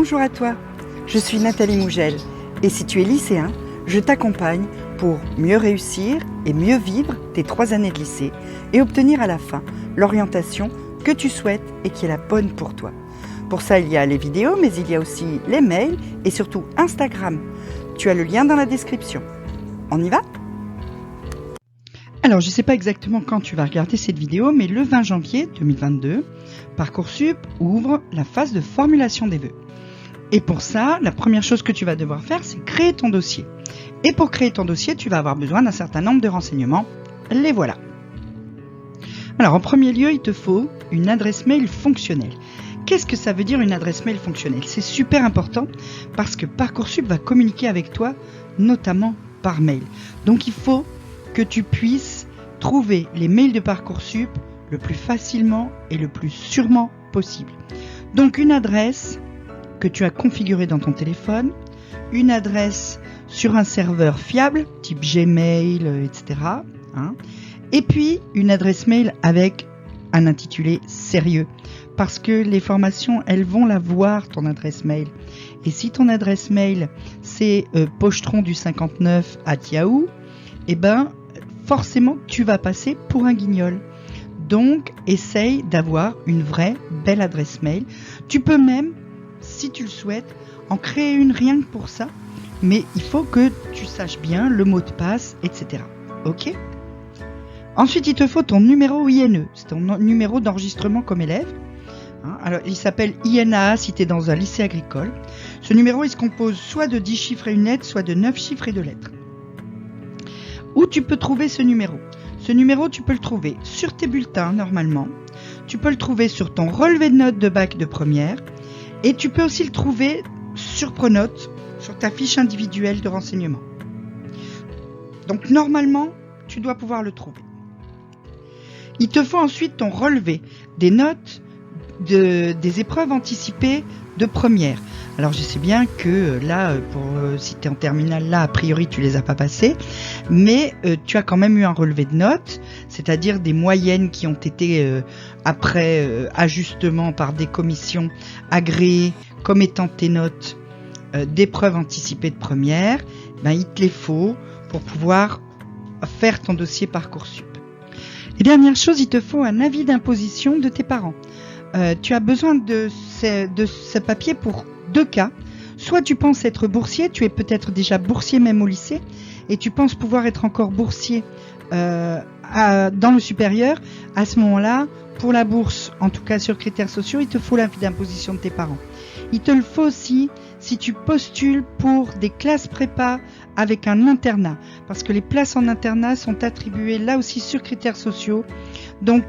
Bonjour à toi, je suis Nathalie Mougel et si tu es lycéen, je t'accompagne pour mieux réussir et mieux vivre tes 3 années de lycée et obtenir à la fin l'orientation que tu souhaites et qui est la bonne pour toi. Pour ça, il y a les vidéos, mais il y a aussi les mails et surtout Instagram. Tu as le lien dans la description. On y va ? Alors, je ne sais pas exactement quand tu vas regarder cette vidéo, mais le 20 janvier 2022, Parcoursup ouvre la phase de formulation des vœux. Et pour ça, la première chose que tu vas devoir faire, c'est créer ton dossier. Et pour créer ton dossier, tu vas avoir besoin d'un certain nombre de renseignements. Les voilà. Alors, en premier lieu, il te faut une adresse mail fonctionnelle. Qu'est-ce que ça veut dire une adresse mail fonctionnelle ? C'est super important parce que Parcoursup va communiquer avec toi, notamment par mail. Donc, il faut que tu puisses trouver les mails de Parcoursup le plus facilement et le plus sûrement possible. Donc, une adresse que tu as configurée dans ton téléphone, une adresse sur un serveur fiable, type Gmail, etc. Et puis, une adresse mail avec un intitulé sérieux. Parce que les formations, elles vont la voir, ton adresse mail. Et si ton adresse mail, c'est pochetron du 59 @yahoo, eh ben, forcément, tu vas passer pour un guignol. Donc, essaye d'avoir une vraie, belle adresse mail. Tu peux même, si tu le souhaites, en créer une rien que pour ça. Mais il faut que tu saches bien le mot de passe, etc. Ok ? Ensuite, il te faut ton numéro INE. C'est ton numéro d'enregistrement comme élève. Alors, il s'appelle INAA si tu es dans un lycée agricole. Ce numéro, il se compose soit de 10 chiffres et une lettre, soit de 9 chiffres et 2 lettres. Où tu peux trouver ce numéro ? Ce numéro, tu peux le trouver sur tes bulletins, normalement. Tu peux le trouver sur ton relevé de notes de bac de première. Et tu peux aussi le trouver sur Pronote, sur ta fiche individuelle de renseignement. Donc, normalement, tu dois pouvoir le trouver. Il te faut ensuite ton relevé des notes des épreuves anticipées de première. Alors je sais bien que là, si tu es en terminale, là a priori tu les as pas passées, mais tu as quand même eu un relevé de notes, c'est-à-dire des moyennes qui ont été après ajustement par des commissions agréées comme étant tes notes d'épreuves anticipées de première. Ben, il te les faut pour pouvoir faire ton dossier Parcoursup. Et dernière chose, il te faut un avis d'imposition de tes parents. Tu as besoin de ce papier pour 2 cas. Soit tu penses être boursier, tu es peut-être déjà boursier même au lycée, et tu penses pouvoir être encore boursier dans le supérieur. À ce moment-là, pour la bourse, en tout cas sur critères sociaux, il te faut l'avis d'imposition de tes parents. Il te le faut aussi si tu postules pour des classes prépa avec un internat, parce que les places en internat sont attribuées là aussi sur critères sociaux. Donc,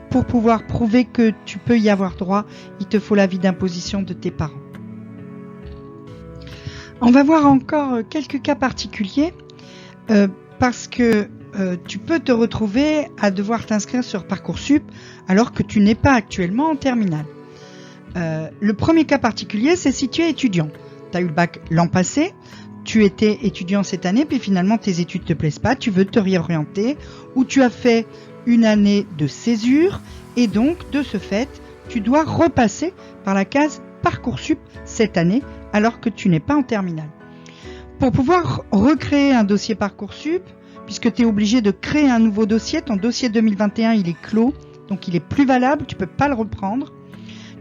pour pouvoir prouver que tu peux y avoir droit, il te faut l'avis d'imposition de tes parents. On va voir encore quelques cas particuliers, parce que tu peux te retrouver à devoir t'inscrire sur Parcoursup alors que tu n'es pas actuellement en terminale. Le premier cas particulier, c'est si tu es étudiant. Tu as eu le bac l'an passé, tu étais étudiant cette année, puis finalement tes études ne te plaisent pas, tu veux te réorienter, ou tu as fait une année de césure, et donc de ce fait, tu dois repasser par la case Parcoursup cette année, alors que tu n'es pas en terminale. Pour pouvoir recréer un dossier Parcoursup, puisque tu es obligé de créer un nouveau dossier, ton dossier 2021 il est clos, donc il est plus valable, tu ne peux pas le reprendre.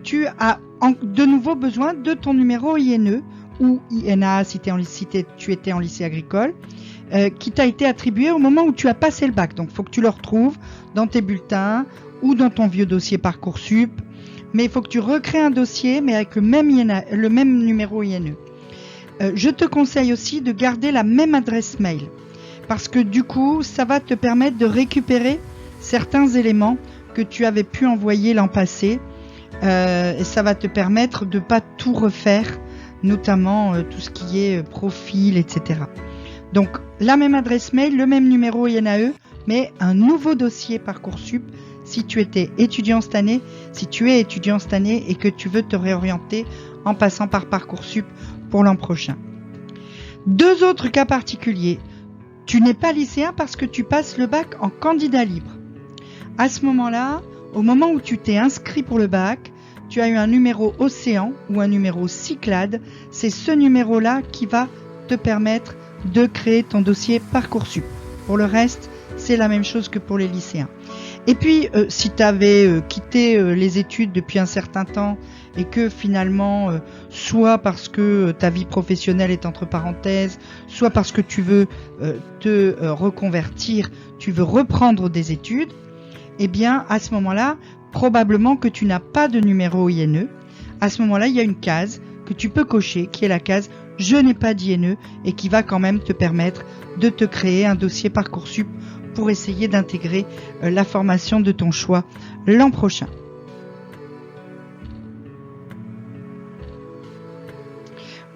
Tu as de nouveau besoin de ton numéro INE ou INAA si tu étais en lycée agricole, qui t'a été attribué au moment où tu as passé le bac. Donc il faut que tu le retrouves dans tes bulletins ou dans ton vieux dossier Parcoursup. Mais il faut que tu recrées un dossier, mais avec le même numéro INE. Je te conseille aussi de garder la même adresse mail, parce que du coup, ça va te permettre de récupérer certains éléments que tu avais pu envoyer l'an passé. Et ça va te permettre de ne pas tout refaire, notamment tout ce qui est profil, etc. Donc, la même adresse mail, le même numéro INAE, mais un nouveau dossier Parcoursup si tu es étudiant cette année et que tu veux te réorienter en passant par Parcoursup pour l'an prochain. 2 autres cas particuliers. Tu n'es pas lycéen parce que tu passes le bac en candidat libre. À ce moment-là, au moment où tu t'es inscrit pour le bac, tu as eu un numéro Océan ou un numéro Cyclades, c'est ce numéro-là qui va te permettre de créer ton dossier Parcoursup. Pour le reste, c'est la même chose que pour les lycéens. Et puis, si tu avais quitté les études depuis un certain temps et que finalement, soit parce que ta vie professionnelle est entre parenthèses, soit parce que tu veux te reconvertir, tu veux reprendre des études, eh bien, à ce moment-là, probablement que tu n'as pas de numéro INE. À ce moment-là, il y a une case que tu peux cocher, qui est la case « Je n'ai pas d'INE » et qui va quand même te permettre de te créer un dossier Parcoursup pour essayer d'intégrer la formation de ton choix l'an prochain.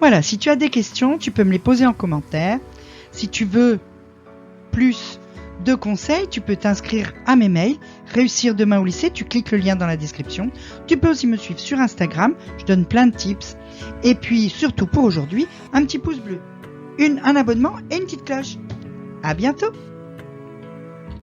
Voilà, si tu as des questions, tu peux me les poser en commentaire. Si tu veux plus de conseils, tu peux t'inscrire à mes mails. Réussir demain au lycée, tu cliques le lien dans la description. Tu peux aussi me suivre sur Instagram, je donne plein de tips. Et puis surtout pour aujourd'hui, un petit pouce bleu, un abonnement et une petite cloche. À bientôt!